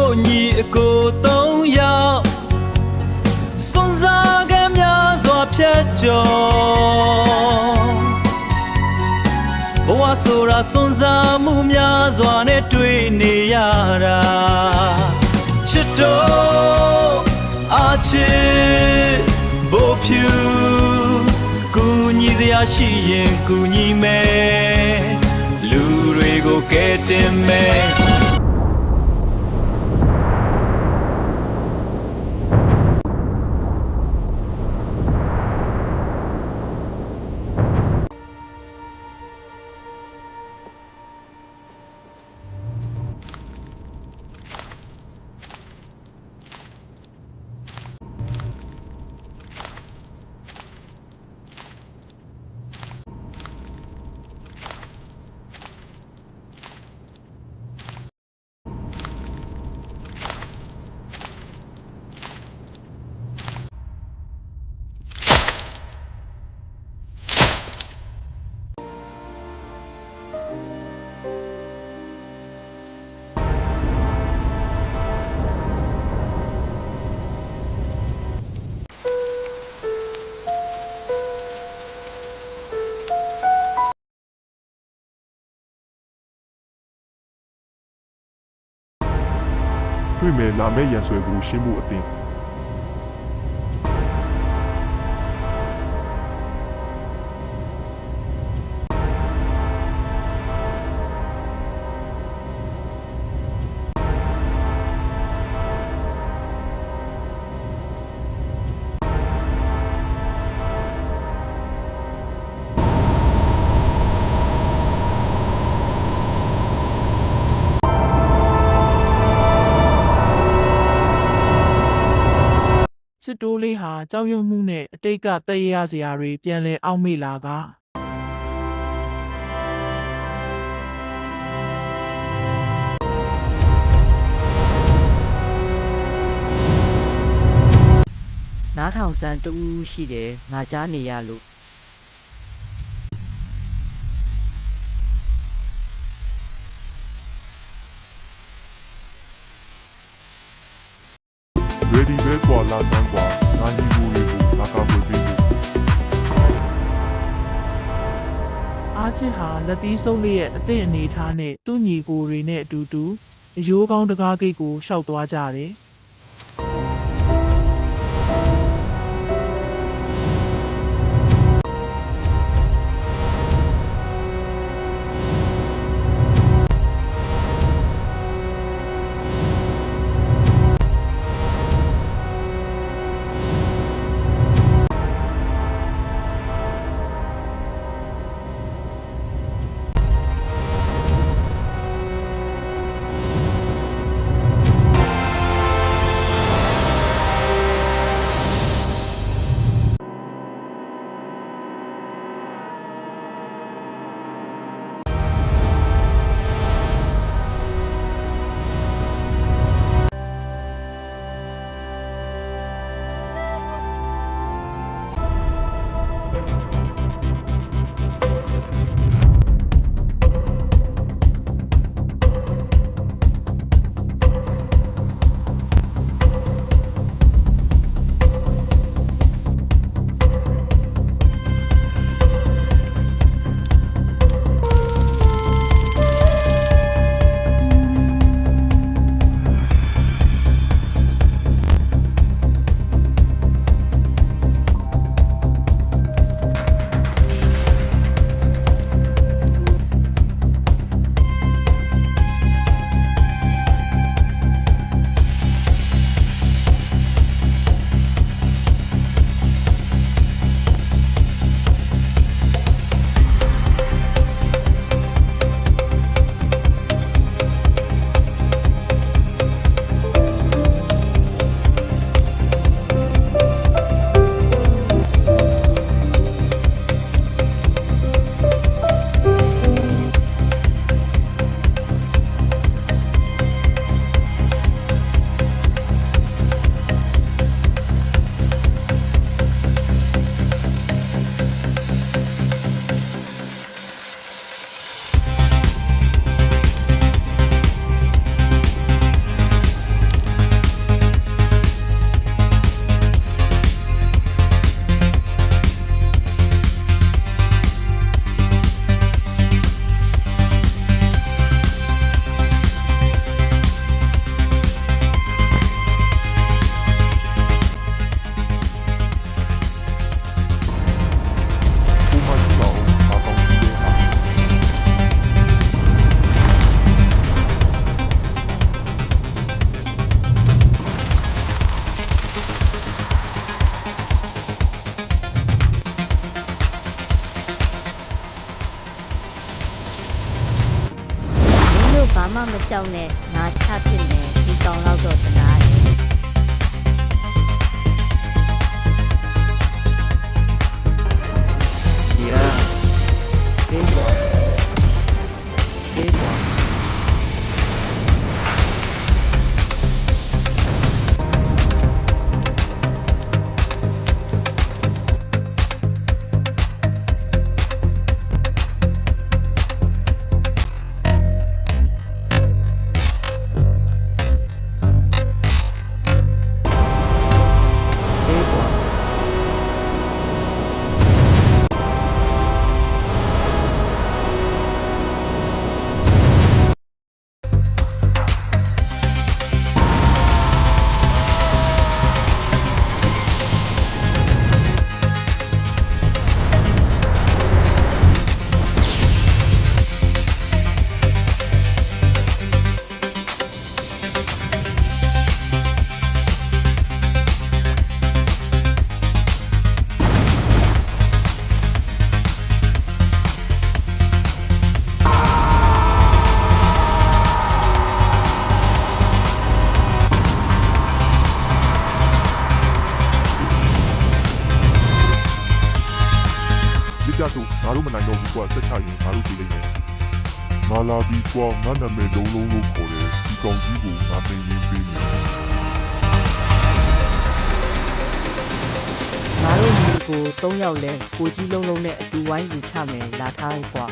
တို့ညီအကို3ယောက်စွန်စားကများစွာဖြတ်ကျော်ဘဝဆိုတာစွန်စားမှုများစွာနဲ့တွေ့နေရတာချစ်တော်အချစ်ဘို့ဖြူကူညီစရာရှိရင်ကူညီမယ်လူတွေကိုကဲတင်မယ်တွေ့မယ်လာမယ့်ရန်ဆွဲကိုရှင်းမှုအသင် စစ်တိုးလေးဟာကြောက်ရွံ့မှုနဲ့အတိတ်ကတည့်ရစရာတွေပြန်လည်အောက်မေ့လာကနားထောင်စမ်းတူးရှိတယ်ငါကြားနေရလို့ ready ပဲကွာလာစမ်းကွာငါညီကိုတွေကိုငါကာကွယ်ပေးဖို့ အားချစ်ဟာလက်သီးဆုပ်လျက်အသည့်အနေထားနဲ့သူ့ညီကိုတွေနဲ့အတူတူအယိုးကောင်းတကားဂိတ်ကိုရှောက်သွားကြတယ် မကြောက်နဲ့ငါချဖြစ်မယ်ဒီကောင်တော့တော့တနာတယ် ဒီကဒေးကွာဒေးကွာ လစ်ကြဆိုငါတို့မနိုင်တော့ဘူးကွာဆက်ချရင်ငါတို့ပြေးလိမ့်မယ်ငါလာပြီးကွာငါနာမည်လုံးလုံးလို့ခေါ်တယ်ဒီကောင်ကြီးကိုငါပင်ရင်းပေးမယ် ငါတို့ညီကို3ယောက်လဲကိုကြီးလုံးလုံးနဲ့အတူဝိုင်းယူချမယ်လာထားလိုက်ကွာ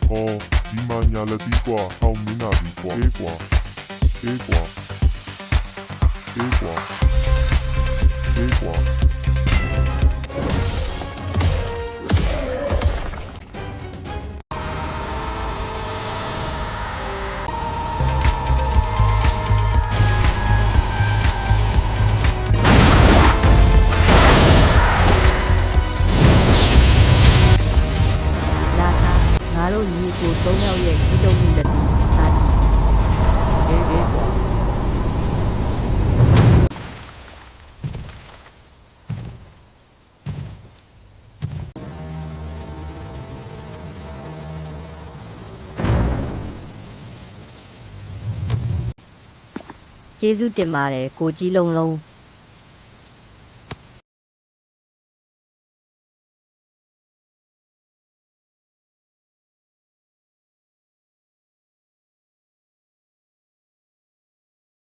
ဟောဒီမညာလက်ပြီးကွာဟောင်းမင်းနာပြီးကွာအေးကွာအေးကွာအေးကွာအေးကွာ လာထားငါတို့ညီကို3ယောက်ရဲ့ကြီးလုံးမှုလက်ပြီးစားကြည့်ဒေးကွာ ကျေးဇူးတင်ပါတယ်ကိုကြီးလုံးလုံး